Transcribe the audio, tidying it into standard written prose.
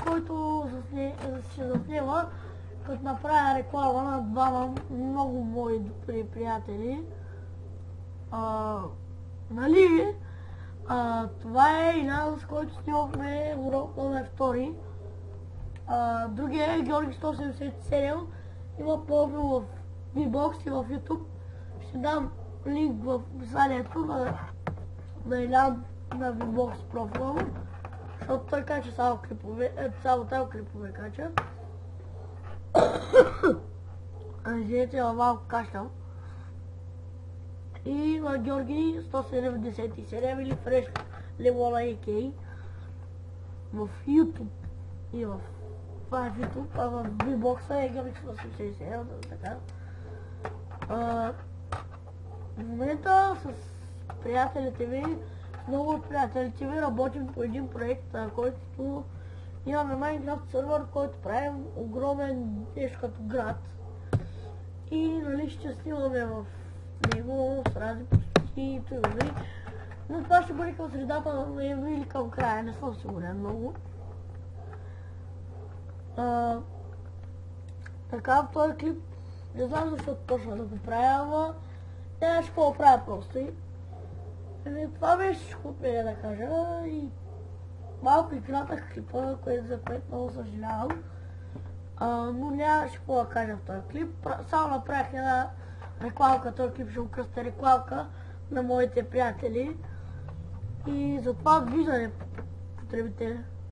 който ще заснема, като направя реклама на двама много мои добри приятели. Нали? Това е Илян, с който снимахме урок номер 2. Другия е Георги 177. Има профил в VBOX и в YouTube. Ще дам линк в описанието на Илян на VBOX профила, защото той кача само клипове кача. Извинете, малко кашлям. И на Георги 177 или Fresh Lemon AK в YouTube и в YouTube, а в VBOX е Георги 177, така. В момента с приятелите ми, много от приятелите ми работим по един проект, който имаме Minecraft сервер, който правим огромен деш като град. И нали ще снимаме в него с разни почти и тъй. Но това ще бъде към средата на ноември или към края, не съм сигурен много. Така, този клип не знам защо почна да го правя, ама нямаше какво да правя просто. Това беше всичко от мен да кажа и малко и кратък клипа, за което много съжалявам. Но нямаше какво да кажа в този клип. Само направих една рекламка, този клип ще украсте рекламка на моите приятели. И затова виждане, потребители.